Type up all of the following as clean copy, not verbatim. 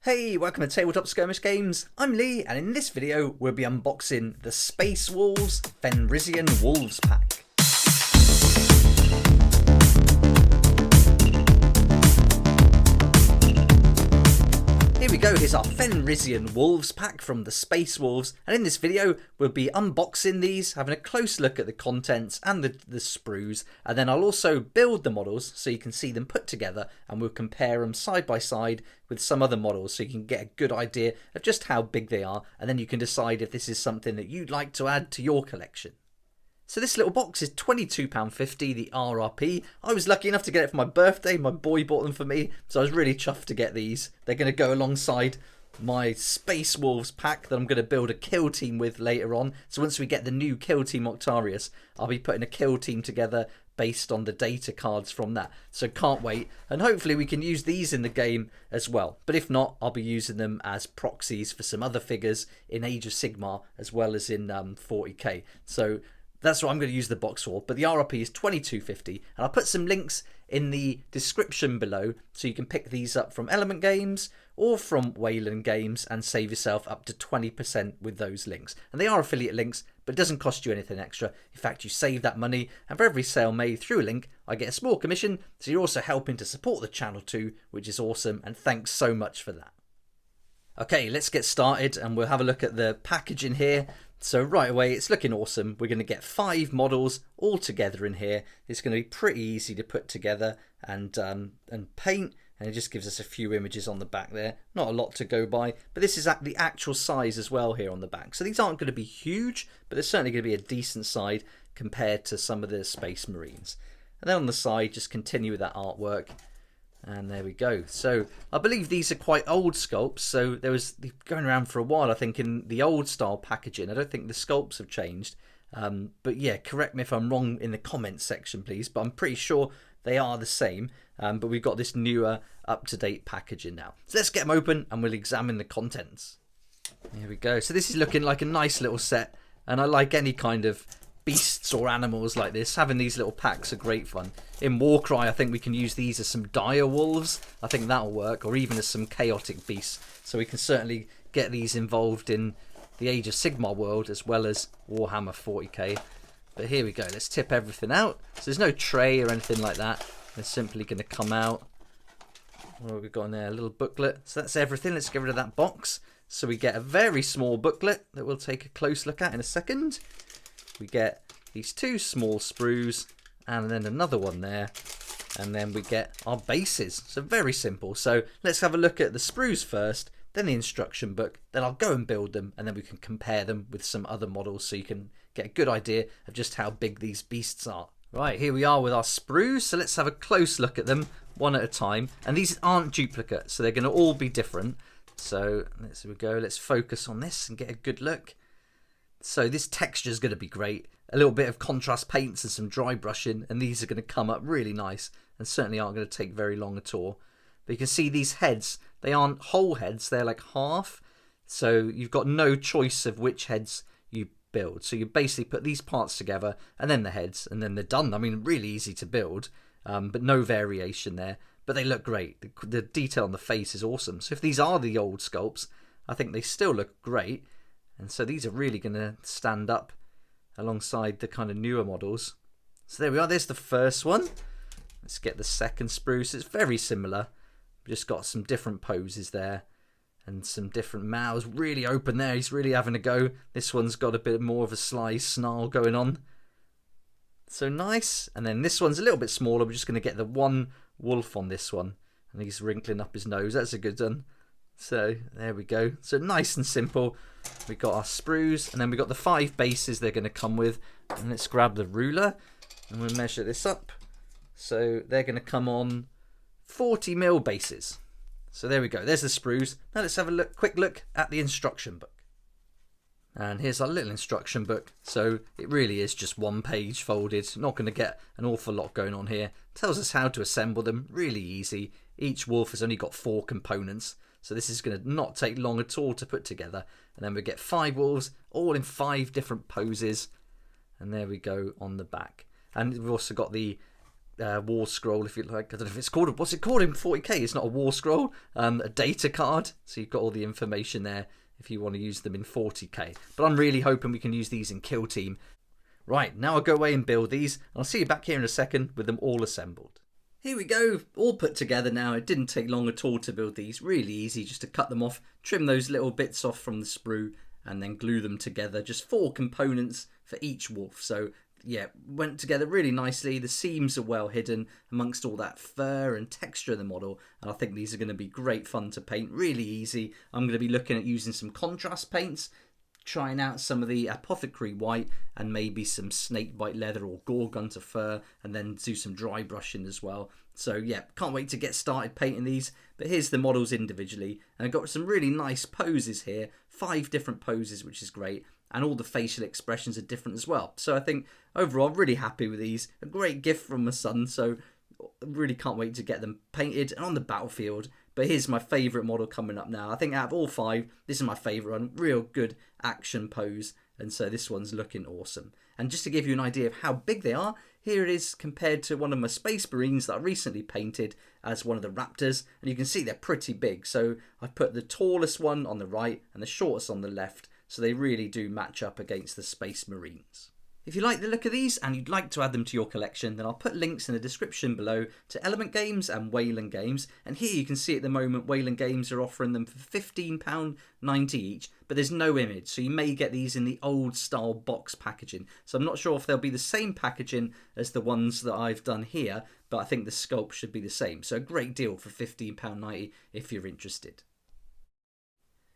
Hey, welcome to Tabletop Skirmish Games. I'm Lee, and in this video we'll be unboxing the Space Wolves FENRISIAN Wolves pack. Here we go, here's our FENRISIAN Wolves pack from the Space Wolves, and in this video we'll be unboxing these, having a close look at the contents and the sprues, and then I'll also build the models so you can see them put together, and we'll compare them side by side with some other models so you can get a good idea of just how big they are, and then you can decide if this is something that you'd like to add to your collection. So this little box is £22.50, the RRP. I was lucky enough to get it for my birthday. My boy bought them for me, so I was really chuffed to get these. They're going to go alongside my Space Wolves pack that I'm going to build a kill team with later on. So once we get the new kill team Octarius, I'll be putting a kill team together based on the data cards from that. So can't wait. And hopefully we can use these in the game as well. But if not, I'll be using them as proxies for some other figures in Age of Sigmar as well as in 40k. So that's what I'm going to use the box for, but the RRP is £22.50, and I'll put some links in the description below so you can pick these up from Element Games or from Wayland Games and save yourself up to 20% with those links. And they are affiliate links, but it doesn't cost you anything extra. In fact, you save that money, and for every sale made through a link, I get a small commission, so you're also helping to support the channel too, which is awesome, and thanks so much for that. Okay, let's get started, and we'll have a look at the packaging here. So right away, it's looking awesome. We're going to get 5 models all together in here. It's going to be pretty easy to put together and paint, and it just gives us a few images on the back there. Not a lot to go by, but this is at the actual size as well here on the back. So these aren't going to be huge, but they're certainly going to be a decent size compared to some of the Space Marines. And then on the side, just continue with that artwork. And there we go. So I believe these are quite old sculpts. So there was going around for a while, I think, in the old style packaging. I don't think the sculpts have changed. But yeah, correct me if I'm wrong in the comments section, please. But I'm pretty sure they are the same. But we've got this newer, up-to-date packaging now. So let's get them open and we'll examine the contents. Here we go. So this is looking like a nice little set. And I like any kind of beasts or animals like this. Having these little packs are great fun. In Warcry, I think we can use these as some dire wolves. I think that'll work, or even as some chaotic beasts. So we can certainly get these involved in the Age of Sigmar world as well as Warhammer 40k. But here we go. Let's tip everything out. So there's no tray or anything like that. They're simply going to come out. What have we got in there? A little booklet. So that's everything. Let's get rid of that box. So we get a very small booklet that we'll take a close look at in a second. We get these 2 small sprues and then another one there, and then we get our bases. So very simple. So let's have a look at the sprues first, then the instruction book, then I'll go and build them, and then we can compare them with some other models so you can get a good idea of just how big these beasts are. Right, here we are with our sprues. So let's have a close look at them one at a time, and these aren't duplicates, so they're going to all be different. So here we go. Let's focus on this and get a good look. So this texture is going to be great. A little bit of contrast paints and some dry brushing, and these are going to come up really nice and certainly aren't going to take very long at all. But you can see these heads, they aren't whole heads, they're like half. So you've got no choice of which heads you build. So you basically put these parts together and then the heads, and then they're done. I mean, really easy to build, but no variation there. But they look great. The detail on the face is awesome. So if these are the old sculpts, I think they still look great. And so these are really going to stand up alongside the kind of newer models. So there we are. There's the first one. Let's get the second spruce. It's very similar. We've just got some different poses there and some different mouths. Really open there. He's really having a go. This one's got a bit more of a sly snarl going on. So nice. And then this one's a little bit smaller. We're just going to get the one wolf on this one. And he's wrinkling up his nose. That's a good one. So there we go. So nice and simple. We got our sprues, and then we got the 5 bases they're going to come with. And let's grab the ruler and we'll measure this up. So they're going to come on 40mm bases. So there we go. There's the sprues. Now let's have a quick look at the instruction book. And here's our little instruction book. So it really is just one page folded. Not going to get an awful lot going on here. Tells us how to assemble them. Really easy. Each wolf has only got 4 components. So this is going to not take long at all to put together. And then we get 5 wolves, all in 5 different poses. And there we go on the back. And we've also got the war scroll, if you like. I don't know if it's called, what's it called in 40k? It's not a war scroll, a data card. So you've got all the information there if you want to use them in 40k. But I'm really hoping we can use these in Kill Team. Right, now I'll go away and build these. I'll see you back here in a second with them all assembled. Here we go, all put together now. It didn't take long at all to build these. Really easy, just to cut them off, trim those little bits off from the sprue, and then glue them together. Just 4 components for each wolf. So yeah, went together really nicely. The seams are well hidden amongst all that fur and texture of the model, and I think these are going to be great fun to paint. Really easy. I'm going to be looking at using some contrast paints, trying out some of the apothecary white and maybe some snakebite leather or gorgunter fur, and then do some dry brushing as well. So yeah, can't wait to get started painting these. But here's the models individually, and I've got some really nice poses here, 5 different poses, which is great, and all the facial expressions are different as well. So I think overall really happy with these. A great gift from my son, so really can't wait to get them painted and on the battlefield. But here's my favourite model coming up now. I think out of all 5, this is my favourite one. Real good action pose. And so this one's looking awesome. And just to give you an idea of how big they are, here it is compared to one of my Space Marines that I recently painted as one of the Raptors. And you can see they're pretty big. So I've put the tallest one on the right and the shortest on the left. So they really do match up against the Space Marines. If you like the look of these and you'd like to add them to your collection, then I'll put links in the description below to Element Games and Wayland Games. And here you can see at the moment Wayland Games are offering them for £15.90 each, but there's no image, so you may get these in the old style box packaging. So I'm not sure if they'll be the same packaging as the ones that I've done here, but I think the sculpt should be the same. So a great deal for £15.90 if you're interested.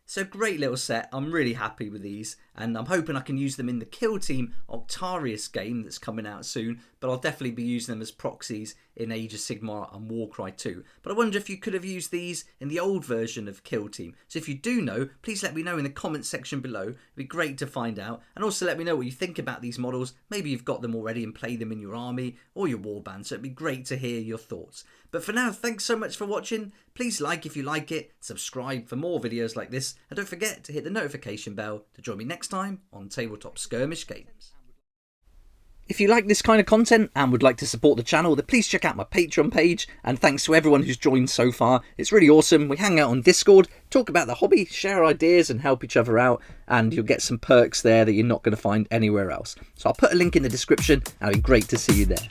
So great little set, I'm really happy with these, and I'm hoping I can use them in the Kill Team Octarius game that's coming out soon, but I'll definitely be using them as proxies in Age of Sigmar and Warcry 2. But I wonder if you could have used these in the old version of Kill Team. So if you do know, please let me know in the comments section below. It'd be great to find out, and also let me know what you think about these models. Maybe you've got them already and play them in your army or your warband, so it'd be great to hear your thoughts. But for now, thanks so much for watching. Please like if you like it, subscribe for more videos like this, and don't forget to hit the notification bell to join me next time on Tabletop Skirmish Games. If you like this kind of content and would like to support the channel, then please check out my Patreon page, and thanks to everyone who's joined so far. It's really awesome. We hang out on Discord, talk about the hobby, share ideas and help each other out, and you'll get some perks there that you're not going to find anywhere else. So I'll put a link in the description, and it'd be great to see you there.